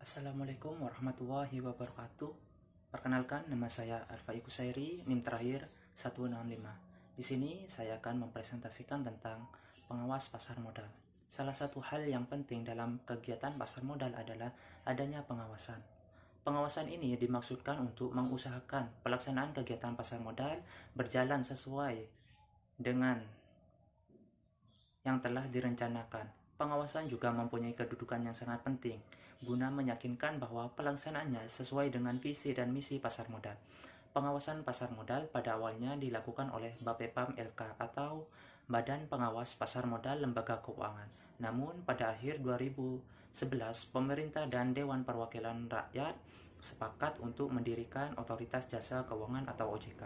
Assalamualaikum warahmatullahi wabarakatuh. Perkenalkan, nama saya Arfai Kusairi, NIM terakhir 165. Di sini saya akan mempresentasikan tentang pengawas pasar modal. Salah satu hal yang penting dalam kegiatan pasar modal adalah adanya pengawasan. Pengawasan ini dimaksudkan untuk mengusahakan pelaksanaan kegiatan pasar modal berjalan sesuai dengan yang telah direncanakan. Pengawasan juga mempunyai kedudukan yang sangat penting, guna meyakinkan bahwa pelaksanaannya sesuai dengan visi dan misi pasar modal. Pengawasan pasar modal pada awalnya dilakukan oleh Bapepam LK atau Badan Pengawas Pasar Modal Lembaga Keuangan. Namun pada akhir 2011, pemerintah dan Dewan Perwakilan Rakyat sepakat untuk mendirikan Otoritas Jasa Keuangan atau OJK.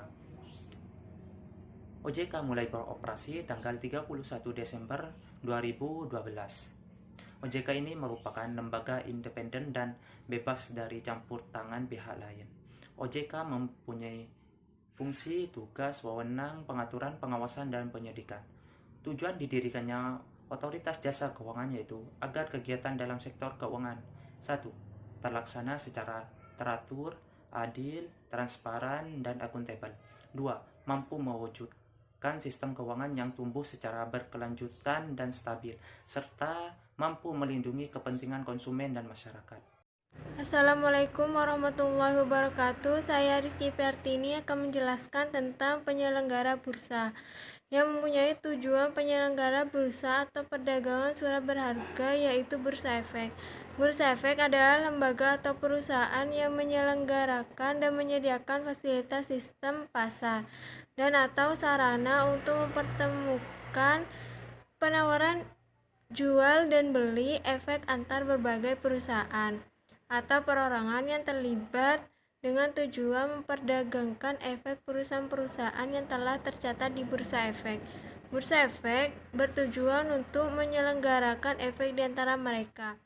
OJK mulai beroperasi tanggal 31 Desember 2012. OJK ini merupakan lembaga independen dan bebas dari campur tangan pihak lain. OJK mempunyai fungsi, tugas, wewenang, pengaturan, pengawasan, dan penyidikan. Tujuan didirikannya Otoritas Jasa Keuangan yaitu agar kegiatan dalam sektor keuangan 1. Terlaksana secara teratur, adil, transparan, dan akuntabel. 2. Mampu mewujudkan sistem keuangan yang tumbuh secara berkelanjutan dan stabil, serta mampu melindungi kepentingan konsumen dan masyarakat. Assalamualaikum warahmatullahi wabarakatuh. Saya Rizky Pertini akan menjelaskan tentang penyelenggara bursa yang mempunyai tujuan penyelenggara bursa atau perdagangan surat berharga, yaitu Bursa Efek. Bursa Efek adalah lembaga atau perusahaan yang menyelenggarakan dan menyediakan fasilitas sistem pasar dan atau sarana untuk mempertemukan penawaran jual dan beli efek antar berbagai perusahaan atau perorangan yang terlibat dengan tujuan memperdagangkan efek perusahaan-perusahaan yang telah tercatat di Bursa Efek. Bursa Efek bertujuan untuk menyelenggarakan efek di antara mereka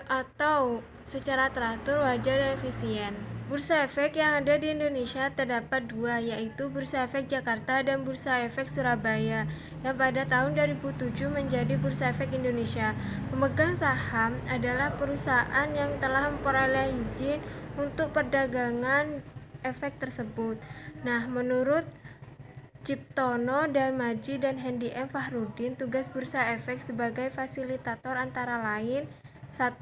atau secara teratur, wajar, dan efisien. Bursa efek yang ada di Indonesia terdapat dua, yaitu Bursa Efek Jakarta dan Bursa Efek Surabaya, yang pada tahun 2007 menjadi Bursa Efek Indonesia. Pemegang saham adalah perusahaan yang telah memperoleh izin untuk perdagangan efek tersebut. Nah, menurut Ciptono Darmaji dan Hendy M. Fahrudin, tugas Bursa Efek sebagai fasilitator antara lain: 1.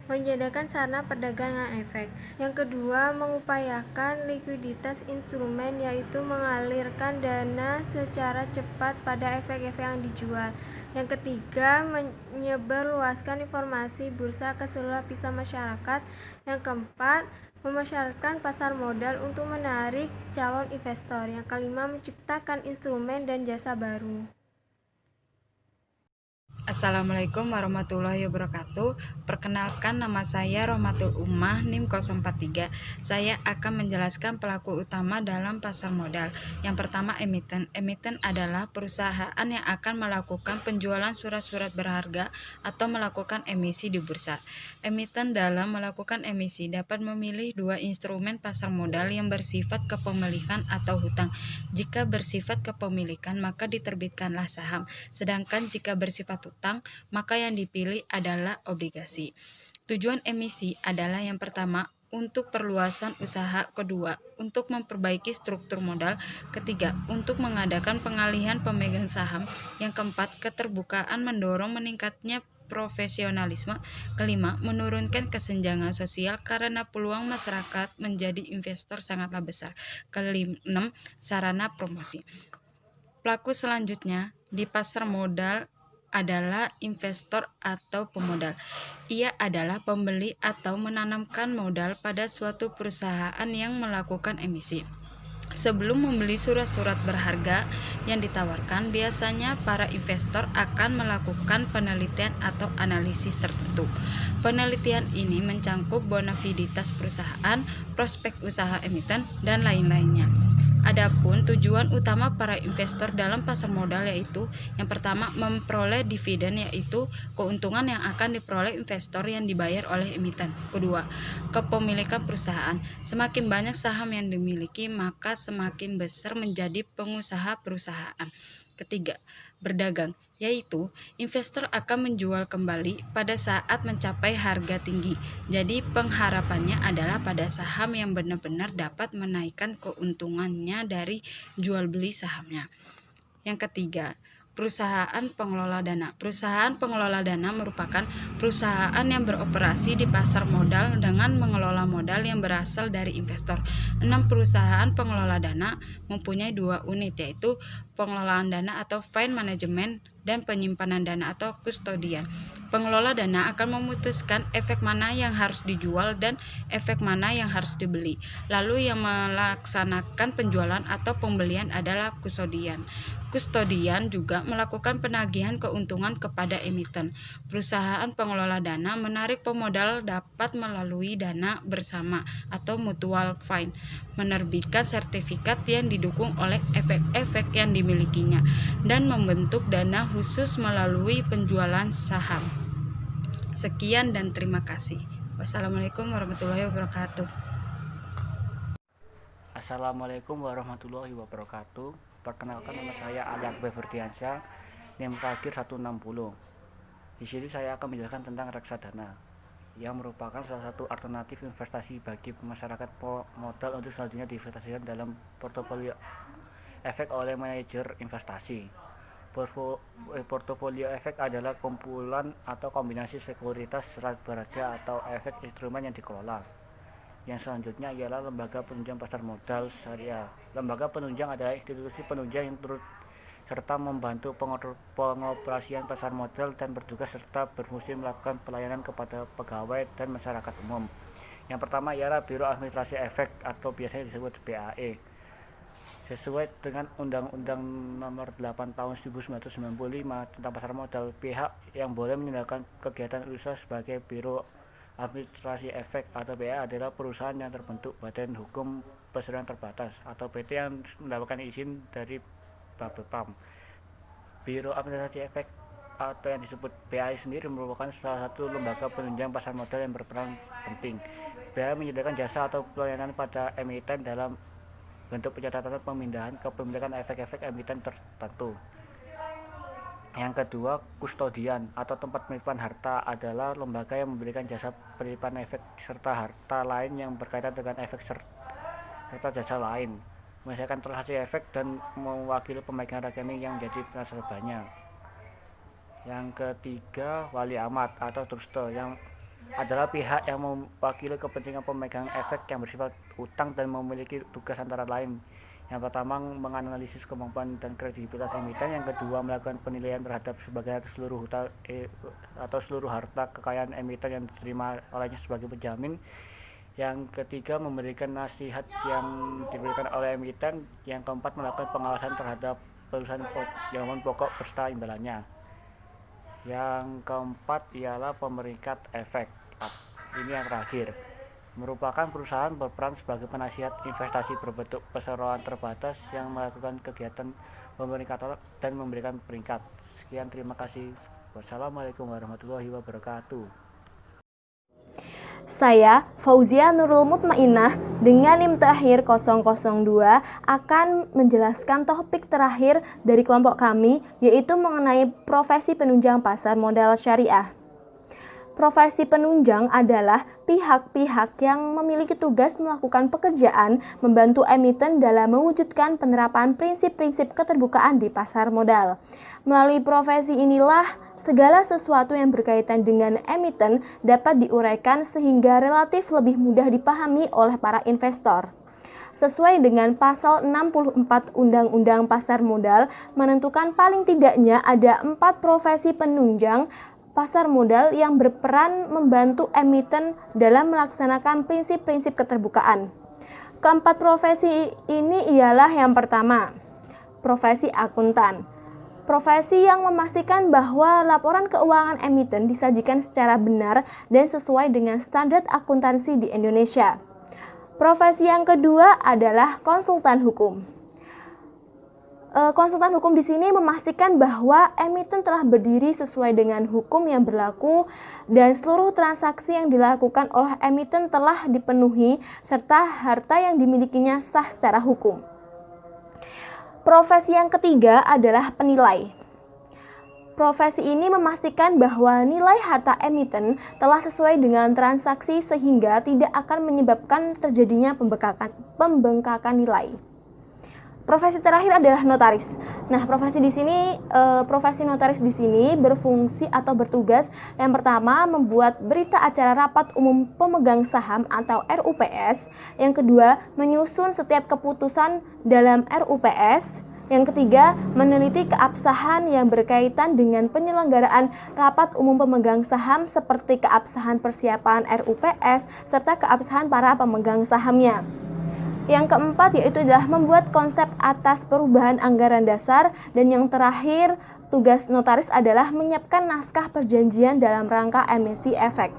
Menyediakan sarana perdagangan efek. Yang kedua, mengupayakan likuiditas instrumen, yaitu mengalirkan dana secara cepat pada efek-efek yang dijual. Yang ketiga, menyebarluaskan informasi bursa ke seluruh lapisan masyarakat. Yang keempat, memasyarakatkan pasar modal untuk menarik calon investor. Yang kelima, menciptakan instrumen dan jasa baru. Assalamualaikum warahmatullahi wabarakatuh. Perkenalkan, nama saya Rohmatul Ummah, NIM 043. Saya akan menjelaskan pelaku utama dalam pasar modal. Yang pertama, emiten. Emiten adalah perusahaan yang akan melakukan penjualan surat-surat berharga atau melakukan emisi di bursa. Emiten dalam melakukan emisi dapat memilih dua instrumen pasar modal yang bersifat kepemilikan atau hutang. Jika bersifat kepemilikan, maka diterbitkanlah saham. Sedangkan jika bersifat hutang, maka yang dipilih adalah obligasi. Tujuan emisi adalah yang pertama, untuk perluasan usaha; kedua, untuk memperbaiki struktur modal; ketiga, untuk mengadakan pengalihan pemegang saham; yang keempat, keterbukaan mendorong meningkatnya profesionalisme; kelima, menurunkan kesenjangan sosial karena peluang masyarakat menjadi investor sangatlah besar; keenam, sarana promosi. Pelaku selanjutnya di pasar modal adalah investor atau pemodal. Ia adalah pembeli atau menanamkan modal pada suatu perusahaan yang melakukan emisi. Sebelum membeli surat-surat berharga yang ditawarkan, biasanya para investor akan melakukan penelitian atau analisis tertentu. Penelitian ini mencangkup bonafiditas perusahaan, prospek usaha emiten, dan lain-lainnya. Adapun tujuan utama para investor dalam pasar modal yaitu yang pertama, memperoleh dividen, yaitu keuntungan yang akan diperoleh investor yang dibayar oleh emiten. Kedua, kepemilikan perusahaan. Semakin banyak saham yang dimiliki, maka semakin besar menjadi pengusaha perusahaan. Ketiga, berdagang, yaitu investor akan menjual kembali pada saat mencapai harga tinggi. Jadi pengharapannya adalah pada saham yang benar-benar dapat menaikkan keuntungannya dari jual beli sahamnya. Yang ketiga, perusahaan pengelola dana. Perusahaan pengelola dana merupakan perusahaan yang beroperasi di pasar modal dengan mengelola modal yang berasal dari investor. 6 perusahaan pengelola dana mempunyai 2 unit, yaitu pengelolaan dana atau fund management dan penyimpanan dana atau kustodian. Pengelola dana akan memutuskan efek mana yang harus dijual dan efek mana yang harus dibeli. Lalu yang melaksanakan penjualan atau pembelian adalah kustodian. Kustodian juga melakukan penagihan keuntungan kepada emiten. Perusahaan pengelola dana menarik pemodal dapat melalui dana bersama atau mutual fund, menerbitkan sertifikat yang didukung oleh efek-efek yang dimilikinya, dan membentuk dana khusus melalui penjualan saham. Sekian dan terima kasih. Wassalamualaikum warahmatullahi wabarakatuh. Assalamualaikum warahmatullahi wabarakatuh. Perkenalkan, nama saya Ali Akbar Ferdiansyah, NIM terakhir 160. Di sini saya akan menjelaskan tentang reksadana, yang merupakan salah satu alternatif investasi bagi masyarakat modal untuk selanjutnya diinvestasikan dalam portofolio efek oleh manajer investasi. Portofolio efek adalah kumpulan atau kombinasi sekuritas surat berharga atau efek instrumen yang dikelola. Yang selanjutnya ialah lembaga penunjang pasar modal syariah. Lembaga penunjang adalah institusi penunjang yang turut serta membantu pengoperasian pasar modal dan bertugas serta berfungsi melakukan pelayanan kepada pegawai dan masyarakat umum. Yang pertama ialah Biro Administrasi Efek atau biasanya disebut BAE. Sesuai dengan Undang-Undang Nomor 8 Tahun 1995 tentang pasar modal, pihak yang boleh menjalankan kegiatan usaha sebagai Biro Administrasi Efek atau BA adalah perusahaan yang terbentuk Badan Hukum Perseroan Terbatas atau PT yang mendapatkan izin dari Bapepam. Biro Administrasi Efek atau yang disebut BAI sendiri merupakan salah satu lembaga penunjang pasar modal yang berperan penting. BAI menyediakan jasa atau pelayanan pada emiten dalam bentuk pencatatan pemindahan kepemilikan efek-efek emiten tertentu. Yang kedua, kustodian atau tempat penitipan harta adalah lembaga yang memberikan jasa penitipan efek serta harta lain yang berkaitan dengan efek serta jasa lain, menyelesaikan transaksi efek dan mewakili pemegang rekening yang menjadi nasabahnya. Yang ketiga, wali amat atau truster yang adalah pihak yang mewakili kepentingan pemegang efek yang bersifat utang dan memiliki tugas antara lain. Yang pertama, menganalisis kemampuan dan kredibilitas emiten. Yang kedua, melakukan penilaian terhadap sebagian atau seluruh harta kekayaan emiten yang diterima olehnya sebagai penjamin. Yang ketiga, memberikan nasihat yang diberikan oleh emiten. Yang keempat, melakukan pengawasan terhadap perusahaan jawaban pokok beserta imbalannya. Yang keempat ialah pemerikat efek. Ini yang terakhir, merupakan perusahaan berperan sebagai penasihat investasi berbentuk perseroan terbatas yang melakukan kegiatan pemeringkatan dan memberikan peringkat. Sekian, terima kasih. Wassalamualaikum warahmatullahi wabarakatuh. Saya, Fauzia Nurul Mutmainah, dengan NIM terakhir 002 akan menjelaskan topik terakhir dari kelompok kami, yaitu mengenai profesi penunjang pasar modal syariah. Profesi penunjang adalah pihak-pihak yang memiliki tugas melakukan pekerjaan membantu emiten dalam mewujudkan penerapan prinsip-prinsip keterbukaan di pasar modal. Melalui profesi inilah segala sesuatu yang berkaitan dengan emiten dapat diuraikan sehingga relatif lebih mudah dipahami oleh para investor. Sesuai dengan pasal 64 Undang-Undang Pasar Modal menentukan paling tidaknya ada 4 profesi penunjang pasar modal yang berperan membantu emiten dalam melaksanakan prinsip-prinsip keterbukaan. Keempat profesi ini ialah yang pertama, profesi akuntan. Profesi yang memastikan bahwa laporan keuangan emiten disajikan secara benar dan sesuai dengan standar akuntansi di Indonesia. Profesi yang kedua adalah konsultan hukum. Konsultan hukum di sini memastikan bahwa emiten telah berdiri sesuai dengan hukum yang berlaku dan seluruh transaksi yang dilakukan oleh emiten telah dipenuhi serta harta yang dimilikinya sah secara hukum. Profesi yang ketiga adalah penilai. Profesi ini memastikan bahwa nilai harta emiten telah sesuai dengan transaksi sehingga tidak akan menyebabkan terjadinya pembengkakan nilai. Profesi terakhir adalah notaris. Nah, profesi notaris di sini berfungsi atau bertugas yang pertama membuat berita acara rapat umum pemegang saham atau RUPS, yang kedua menyusun setiap keputusan dalam RUPS, yang ketiga meneliti keabsahan yang berkaitan dengan penyelenggaraan rapat umum pemegang saham seperti keabsahan persiapan RUPS serta keabsahan para pemegang sahamnya. Yang keempat yaitu adalah membuat konsep atas perubahan anggaran dasar, dan yang terakhir tugas notaris adalah menyiapkan naskah perjanjian dalam rangka emisi efek.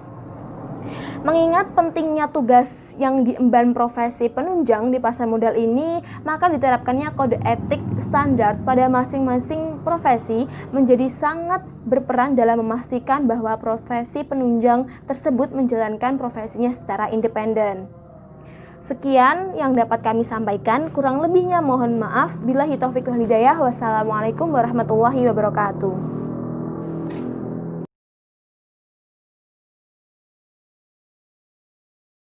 Mengingat pentingnya tugas yang diemban profesi penunjang di pasar modal ini, maka diterapkannya kode etik standar pada masing-masing profesi menjadi sangat berperan dalam memastikan bahwa profesi penunjang tersebut menjalankan profesinya secara independen. Sekian yang dapat kami sampaikan, kurang lebihnya mohon maaf. Billahi taufiq wal hidayah. Wassalamualaikum warahmatullahi wabarakatuh.